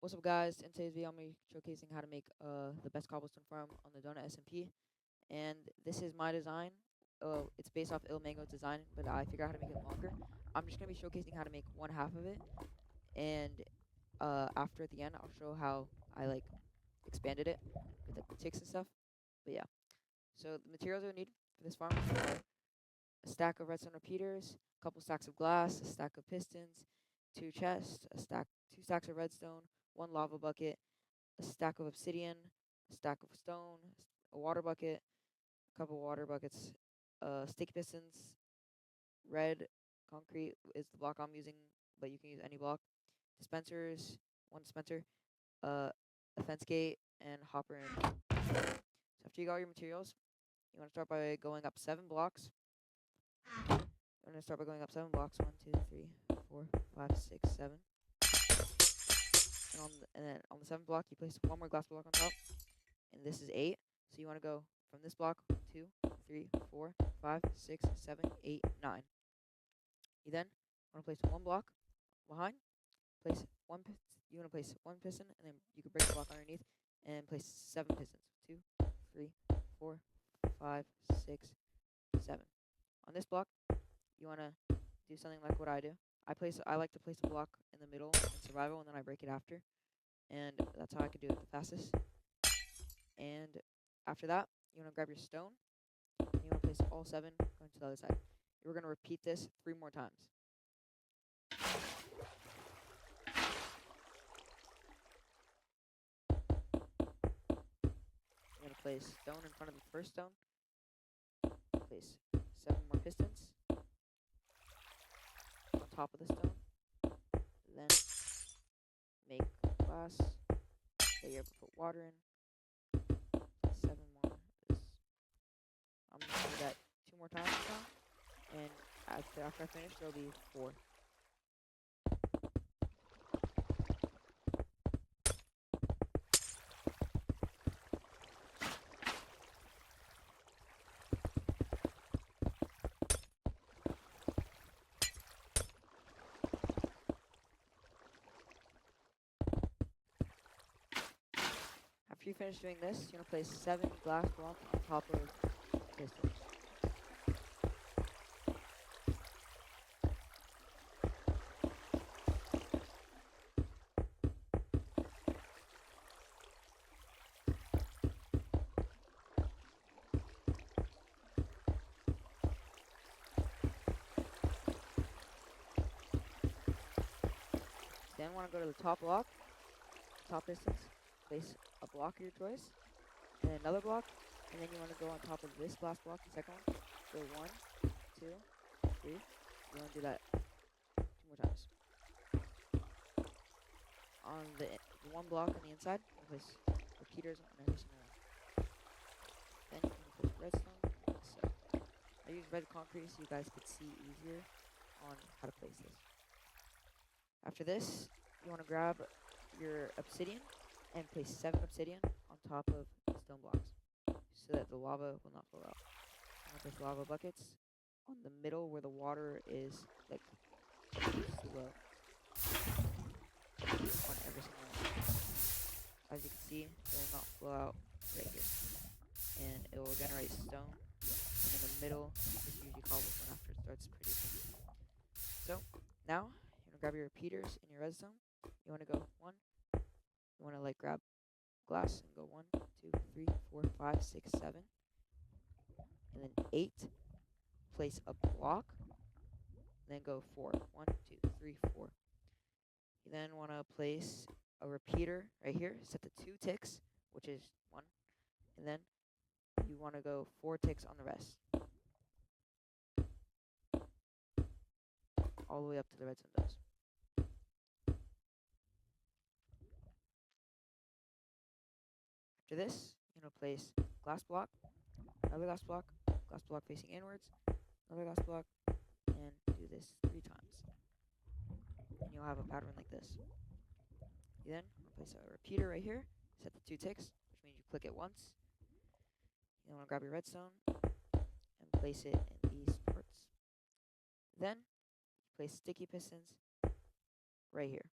What's up, guys? In today's video, I'm going to be showcasing how to make the best cobblestone farm on the DonutSMP. And this is my design. It's based off Mango's design, but I figured out how to make it longer. I'm just going to be showcasing how to make one half of it. And after at the end, I'll show how I expanded it with the ticks and stuff. But yeah. So the materials we need for this farm are a stack of redstone repeaters, a couple stacks of glass, a stack of pistons, two chests, two stacks of redstone, one lava bucket, a stack of obsidian, a stack of stone, a water bucket, a couple water buckets, sticky pistons, red concrete is the block I'm using, but you can use any block. Dispensers, one dispenser, a fence gate, and hopper and so after you got all your materials, you want to start by going up 7 blocks. I'm gonna start by going up 7 blocks. 1, 2, 3, 4, 5, 6, 7. And then on the 7th block, you place one more glass block on top. And this is 8. So you want to go from this block 2, 3, 4, 5, 6, 7, 8, 9. You then want to place one block behind. Place one. You want to place one piston, and then you can break the block underneath and place 7 pistons. 2, 3, 4, 5, 6, 7. On this block, you want to do something like what I do. I like to place a block in the middle in survival, and then I break it after. And that's how I can do it the fastest. And after that, you want to grab your stone, and you want to place all 7 going to the other side. We're going to repeat this 3 more times. You're going to place stone in front of the first stone. Place 7 more pistons on top of the stone. Then make glass that you're able to put water in. 7 more. I'm going to do that 2 more times now. And after I finish, there'll be 4. After you finish doing this, you're going to place 7 glass blocks on top of pistons. Then want to go to the top block, top pistons, place a block of your choice, and then another block, and then you want to go on top of this last block, the second one. So 1, 2, 3. You want to do that 2 more times. On the one block on the inside, you place repeaters on every single one. Then you can place redstone. So I use red concrete so you guys could see easier on how to place this. After this, you want to grab your obsidian and place 7 obsidian on top of the stone blocks so that the lava will not flow out. I'm going to place lava buckets on the middle where the water is slow on every single one. As you can see, it will not flow out right here. And it will generate stone. And in the middle is usually cobblestone after it starts producing. So, now, you're going to grab your repeaters and your redstone. You want to go 1. You want to grab glass and go 1, 2, 3, 4, 5, 6, 7. And then 8. Place a block. And then go 4. 1, 2, 3, 4. You then want to place a repeater right here. Set the 2 ticks, which is 1. And then you want to go 4 ticks on the rest. All the way up to the redstone dust. After this, you're going to place glass block, another glass block facing inwards, another glass block, and do this 3 times. And you'll have a pattern like this. You then place a repeater right here, set the 2 ticks, which means you click it once. You then want to grab your redstone and place it in these parts. Then, place sticky pistons right here.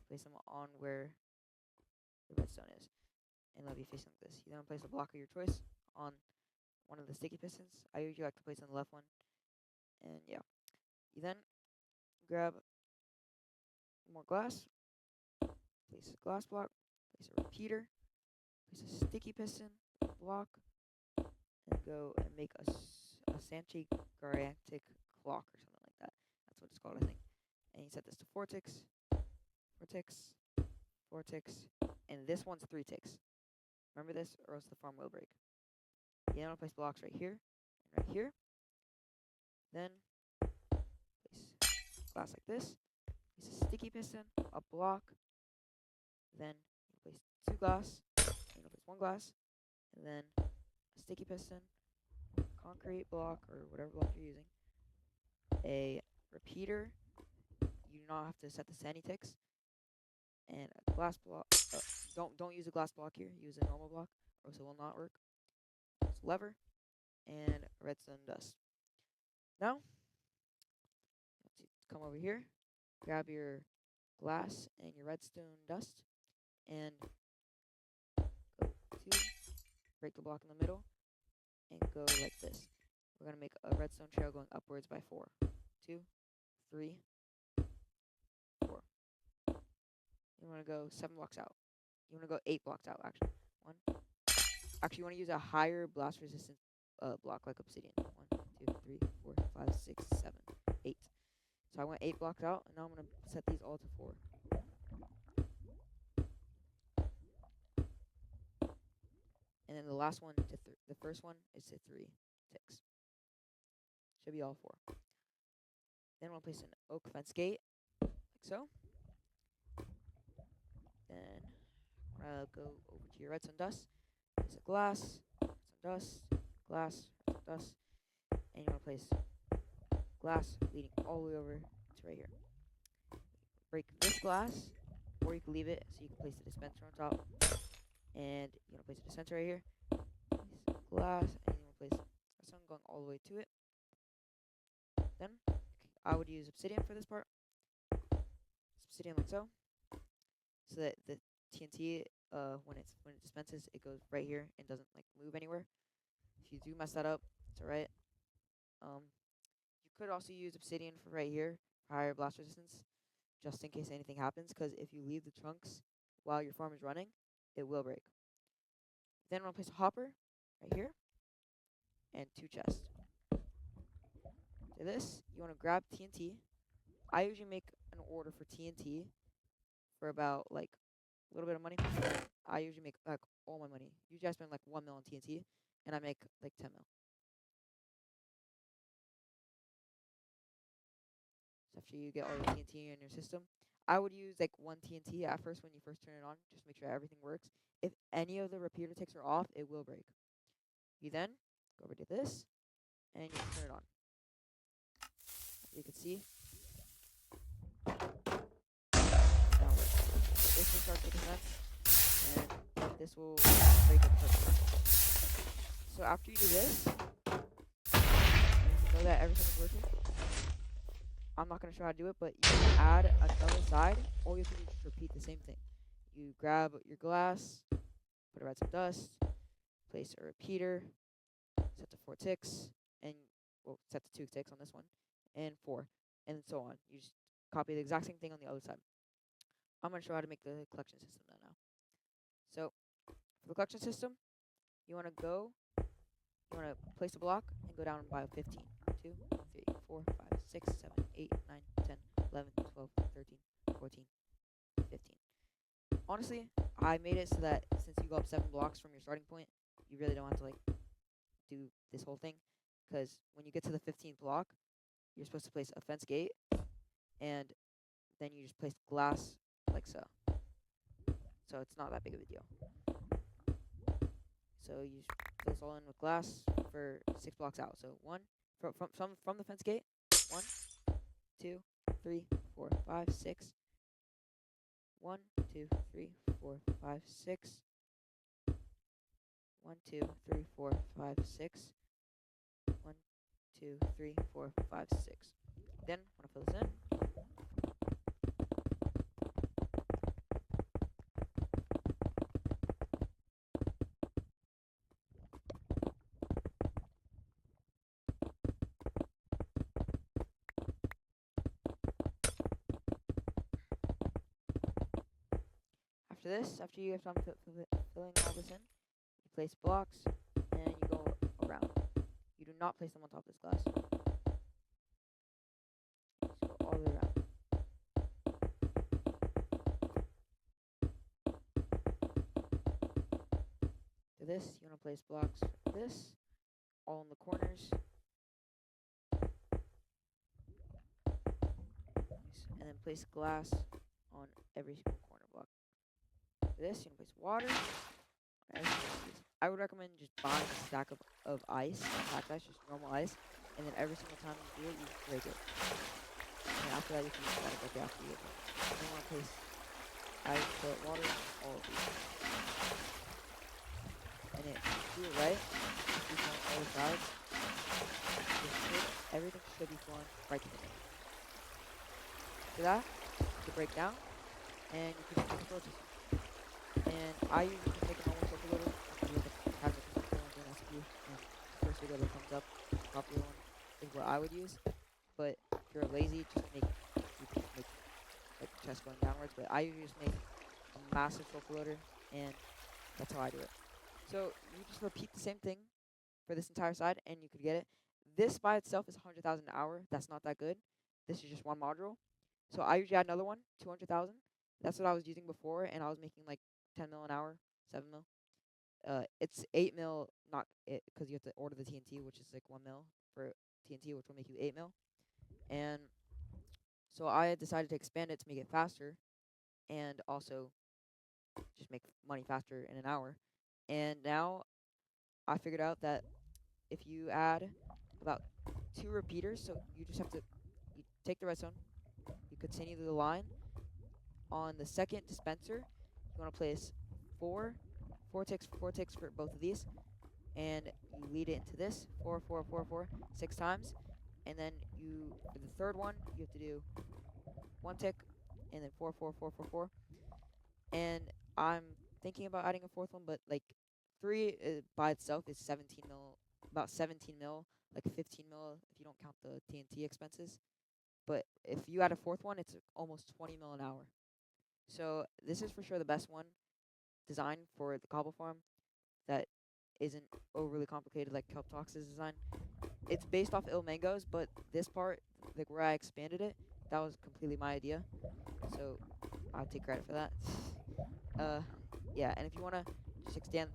Place them on where the redstone is, and it'll be facing like this. You then place a block of your choice on one of the sticky pistons. I usually like to place on the left one, and yeah. You then grab more glass, place a glass block, place a repeater, place a sticky piston block, and go and make a Sanchi Garantic clock or something like that. That's what it's called, I think. And you set this to 4 ticks, 4 ticks, 4 ticks, and this one's 3 ticks. Remember this, or else the farm will break. You then place blocks right here and right here. Then place glass like this. Place a sticky piston, a block. Then you place 2 glass. Then you place 1 glass, and then a sticky piston, concrete block or whatever block you're using, a repeater. You do not have to set the sandy ticks, and a glass block. Don't use a glass block here. Use a normal block, or else it will not work. It's a lever and redstone dust. Now, come over here, grab your glass and your redstone dust, and go to break the block in the middle, and go like this. We're gonna make a redstone trail going upwards by 4. 2, 3, 4. You wanna go 7 blocks out. You wanna go 8 blocks out, actually. 1. Actually, you wanna use a higher blast resistant block like obsidian. 1, 2, 3, 4, 5, 6, 7, 8. So I went 8 blocks out, and now I'm gonna set these all to 4. And then the last one to the first one is to 3 ticks. Should be all 4. Then we'll place an oak fence gate, like so. Then go over to your redstone dust. Place a glass, redstone dust, glass, redstone dust, and you want to place glass leading all the way over to right here. Break this glass, or you can leave it so you can place the dispenser on top. And you want to place a dispenser right here. Place glass, and you want to place redstone going all the way to it. Then I would use obsidian for this part. Obsidian like so. So that the TNT, when it dispenses, it goes right here and doesn't like move anywhere. If you do mess that up, it's alright. You could also use obsidian for right here for higher blast resistance, just in case anything happens. Because if you leave the trunks while your farm is running, it will break. Then we'll place a hopper right here and 2 chests. To this, you want to grab TNT. I usually make an order for TNT for about like a little bit of money. I usually make like all my money. Usually I spend like 1 mil on TNT, and I make like 10 mil. So after you get all your TNT in your system, I would use like 1 TNT at first when you first turn it on, just to make sure everything works. If any of the repeater ticks are off, it will break. You then go over to this, and you turn it on. You can see. This will start making sense, and this will break up perfectly. So after you do this, you know that everything is working. I'm not going to show how to do it, but you can add another side. All you have to do is just repeat the same thing. You grab your glass, put a redstone dust, place a repeater, set to 4 ticks, and well, set to 2 ticks on this one, and 4, and so on. You just copy the exact same thing on the other side. I'm going to show how to make the collection system now. So, for the collection system, you want to place a block and go down by 15. 2, 3, 4, 5, 6, 7, 8, 9, 10, 11, 12, 13, 14, 15. Honestly, I made it so that since you go up 7 blocks from your starting point, you really don't have to like do this whole thing. Because when you get to the 15th block, you're supposed to place a fence gate, and then you just place glass like so. So it's not that big of a deal. So you fill this all in with glass for 6 blocks out. So 1 from the fence gate. 1, 2, 3, 4, 5, 6. 1, 2, 3, 4, 5, 6. 1, 2, 3, 4, 5, 6. 1, 2, 3, 4, 5, 6. Then I'm gonna fill this in. after this, after you have done filling all this in, you place blocks and you go around. You do not place them on top of this glass. Just go all the way around. To this, you want to place blocks like this, all in the corners. And then place glass on every single corner block. For this, you want to place water. I would recommend just buying a stack of ice, packed ice, just normal ice, and then every single time you do it, you break it. And after that, you can use water, but after you get it. And you want to place ice, put water on all of these. And it, do it right, if you on all the sides, everything should be flowing right to the middle. After that, you break down, and you can make approaches. And I usually just make a normal circle loader. Have a control on DonutSMP, and the first video that comes up, the popular one, is what I would use. But if you're lazy, you can just make like chest going downwards. But I usually just make a massive circle loader, and that's how I do it. So you just repeat the same thing for this entire side, and you could get it. This by itself is 100,000 an hour. That's not that good. This is just one module. So I usually add another one, 200,000. That's what I was using before, and I was making like 10 mil an hour, 7 mil. It's 8 mil, not it, because you have to order the TNT, which is like 1 mil for TNT, which will make you 8 mil. And so I decided to expand it to make it faster, and also just make money faster in an hour. And now I figured out that if you add about 2 repeaters, so you just have to you take the redstone, you continue the line. On the second dispenser, you want to place four ticks for both of these, and you lead it into this 4, 4, 4, 4, 6 times, and then you for the third one you have to do 1 tick, and then 4, 4, 4, 4, 4. And I'm thinking about adding a fourth one, but like 3 by itself is 17 mil, about 17 mil, like 15 mil if you don't count the TNT expenses. But if you add a fourth one, it's almost 20 mil an hour. So this is for sure the best one design for the cobble farm that isn't overly complicated like Kelp Talks' design. It's based off ill mangoes, but this part, like where I expanded it, that was completely my idea. So I'll take credit for that. Yeah, and if you wanna just expand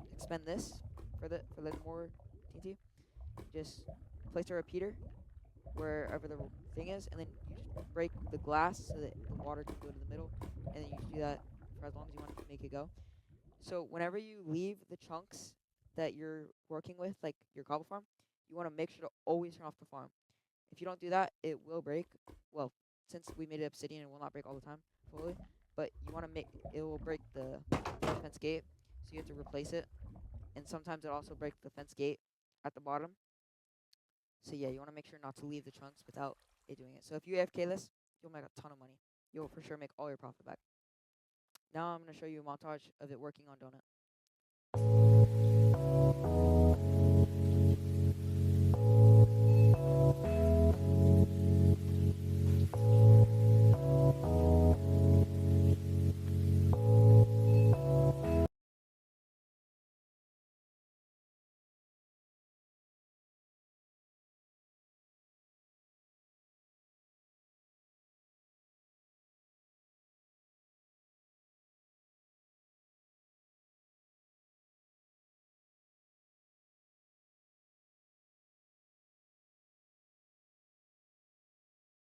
this for the more TNT, just place a repeater wherever the thing is, and then you just break the glass so that the water can go to the middle, and then you just do that for as long as you want to make it go. So whenever you leave the chunks that you're working with, like your cobble farm, you want to make sure to always turn off the farm. If you don't do that, it will break. Well, since we made it obsidian, it will not break all the time, fully. But you want to make it will break the fence gate, so you have to replace it. And sometimes it also breaks the fence gate at the bottom. So yeah, you want to make sure not to leave the chunks without it doing it. So if you AFK this, you'll make a ton of money. You'll for sure make all your profit back. Now I'm going to show you a montage of it working on Donut.